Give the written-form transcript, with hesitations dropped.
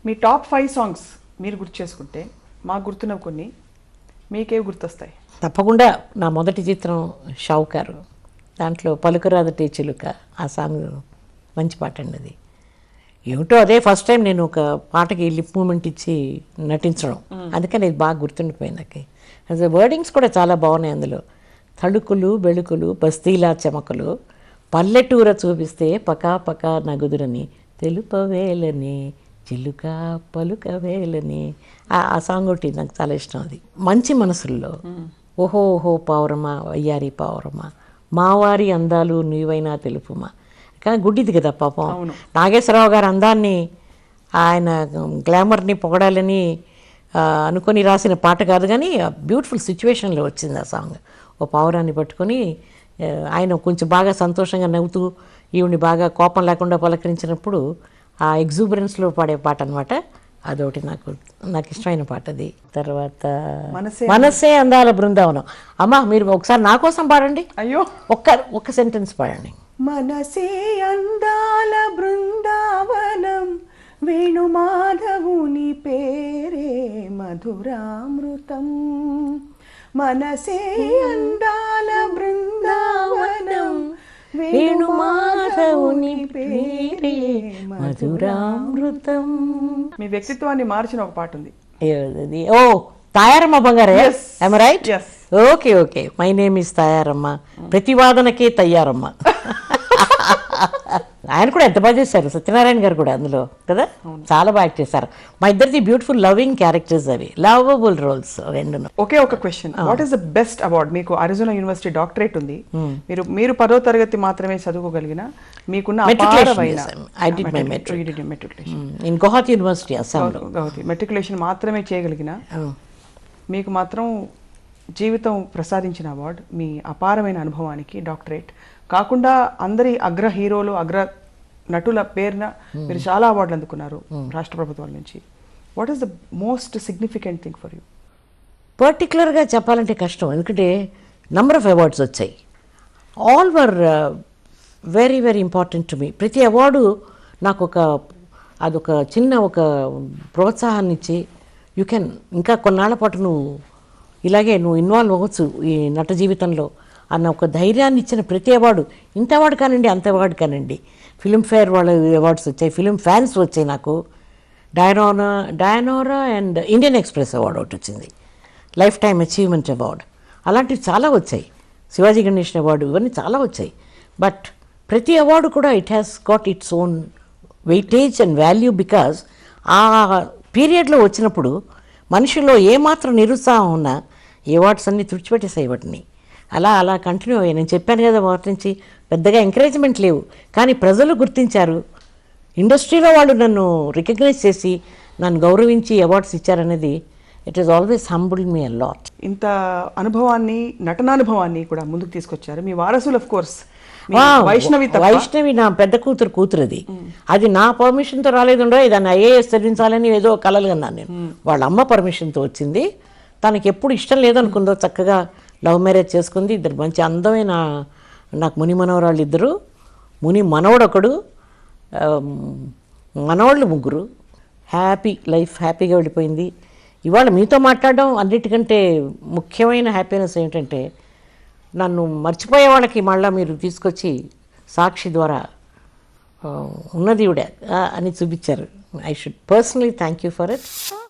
మీ top 5 songs మీరు గుర్తు చేసుకుంటే మాకు గుర్తున్నవి కొన్ని, మీకేవి గుర్తొస్తాయి? తప్పకుండా నా మొదటి చిత్రం షావుకారు, దాంట్లో పలుకురాదటి చిలుక, ఆ సాంగ్ మంచి పాట అండి. అది ఏమిటో అదే ఫస్ట్ టైం నేను ఒక పాటకి లిప్ మూమెంట్ ఇచ్చి నటించడం, అందుకని ఇది బాగా గుర్తుండిపోయింది నాకు. అది వర్డింగ్స్ కూడా చాలా బాగున్నాయి అందులో. తళుకులు బెళుకులు బస్తీలా చెమకలు, పల్లెటూర చూపిస్తే పకా పకా నగుదురని, తెలుపవేలని చిలుక పలుకవేలని, ఆ సాంగ్ ఒకటి నాకు చాలా ఇష్టం. అది మంచి మనసుల్లో ఓహో ఓహో పావురమా వయ్యారి పావురమా, మావారి అందాలు నీవైనా తెలుపుమా. కానీ గుడ్డిది కదా పాపం, నాగేశ్వరరావు గారి అందాన్ని ఆయన గ్లామర్ని పొగడాలని అనుకొని రాసిన పాట కాదు, కానీ బ్యూటిఫుల్ సిచ్యువేషన్లో వచ్చింది ఆ సాంగ్. ఓ పావురాన్ని పట్టుకొని ఆయన కొంచెం బాగా సంతోషంగా నవ్వుతూ ఈవిని బాగా కోపం లేకుండా పలకరించినప్పుడు ఆ ఎగ్జూబరెన్స్లో పాడే పాట అనమాట. అదొకటి నాకు ఇష్టమైన పాట అది. తర్వాత మనసే అందాల బృందావనం. అమ్మా మీరు ఒకసారి నా కోసం పాడండి. అయ్యో, ఒక్క సెంటెన్స్ పాడండి. మనసే అందాల బృందావనం, వేణుమాధవుని పేరే మధురామృతం. మనసే అందాల బృందావనం, వేణుమాధవుని పేరే మధురామృతం. మీ వ్యక్తిత్వాన్ని మార్చిన ఒక పాట ఉంది. ఓ తాయారమ్మ బంగారే, right? Yes. Okay my name is Tayaramma, ప్రతివాదనకే తయ్యారమ్మ. ఆయన కూడా ఎంత బాగా చేశారు, సత్యనారాయణ గారు కూడా అందులో కదా, చాలా బాగా యాక్ట్ చేశారు. మా ఇద్దరిది బ్యూటిఫుల్ లవింగ్ క్యారెక్టర్స్, అవి లవబుల్ రోల్స్ రెండు. ఒకే ఒక question, what is the best award? మీకు అరిజోనా యూనివర్సిటీ డాక్టరేట్ ఉంది, మీరు 10వ తరగతి మాత్రమే చదువుకోగలిగిన మీకున్న గువాహటి యూనివర్సిటీ అస్సాంలో మెట్రికులేషన్ మాత్రమే చేయగలిగిన మీకు మాత్రం జీవితం ప్రసాదించిన అవార్డు, మీ అపారమైన అనుభవానికి డాక్టరేట్ కాకుండా అందరి అగ్ర హీరోలు అగ్ర నటుల పేరున మీరు చాలా అవార్డులు అందుకున్నారు రాష్ట్ర ప్రభుత్వాల నుంచి. What is the most significant thing for you? పర్టికులర్గా చెప్పాలంటే కష్టం, ఎందుకంటే నంబర్ ఆఫ్ అవార్డ్స్ వచ్చాయి. All were very very important to me. ప్రతి అవార్డు నాకు అదొక చిన్న ఒక ప్రోత్సాహాన్ని ఇచ్చి, యూ కెన్ ఇంకా కొన్నాళ్ల పాటు నువ్వు ఇన్వాల్వ్ అవ్వచ్చు ఈ నట జీవితంలో అన్న ఒక ధైర్యాన్ని ఇచ్చిన ప్రతి అవార్డు, ఇంత అవార్డు కానండి అంత అవార్డు కానండి. ఫిల్మ్ఫేర్ వాళ్ళ అవార్డ్స్ వచ్చాయి, ఫిల్మ్ ఫ్యాన్స్ వచ్చాయి, నాకు డయానోరా అండ్ ఇండియన్ ఎక్స్ప్రెస్ అవార్డు ఒకటి వచ్చింది, లైఫ్ టైమ్ అచీవ్మెంట్ అవార్డు, అలాంటివి చాలా వచ్చాయి. శివాజీ గణేషన్ అవార్డు, ఇవన్నీ చాలా వచ్చాయి. బట్ ప్రతి అవార్డు కూడా it has got its own weightage and value, because ఆ పీరియడ్లో వచ్చినప్పుడు మనుషుల్లో ఏమాత్రం నిరుత్సాహం ఉన్నా ఈ అవార్డ్స్ అన్నీ తుడిచిపెట్టేసాయి వాటిని. అలా కంటిన్యూ అయ్యాయి. నేను చెప్పాను కదా మొదటి నుంచి పెద్దగా ఎంకరేజ్మెంట్ లేవు, కానీ ప్రజలు గుర్తించారు, ఇండస్ట్రీలో వాళ్ళు నన్ను రికగ్నైజ్ చేసి నన్ను గౌరవించి అవార్డ్స్ ఇచ్చారనేది it is always humbled me a lot. ఇంత అనుభవాన్ని, నటనానుభవాన్ని కూడా ముందుకు తీసుకొచ్చారు మీ వారసులు. ఆఫ్ కోర్స్ వైష్ణవి నా పెద్ద కూతురు అది నా పర్మిషన్తో రాలేదుండో, దాన్ని ఐఏఎస్ చదివించాలని ఏదో కలలు కన్నాను నేను. వాళ్ళ అమ్మ పర్మిషన్తో వచ్చింది. తనకి ఎప్పుడు ఇష్టం లేదనుకుందో చక్కగా లవ్ మ్యారేజ్ చేసుకుంది. ఇద్దరు మంచి అందమైన నాకు ముని మనవరాళ్ళు ఇద్దరు, ముని మనవడొకడు, మనవాళ్ళు ముగ్గురు. లైఫ్ హ్యాపీగా వెళ్ళిపోయింది. ఇవాళ మీతో మాట్లాడడం అన్నిటికంటే ముఖ్యమైన హ్యాపీనెస్ ఏంటంటే, నన్ను మర్చిపోయే వాళ్ళకి మళ్ళీ మీరు తీసుకొచ్చి సాక్షి ద్వారా ఉన్నది ఇవిడ అని చూపించారు. I should personally thank you for it.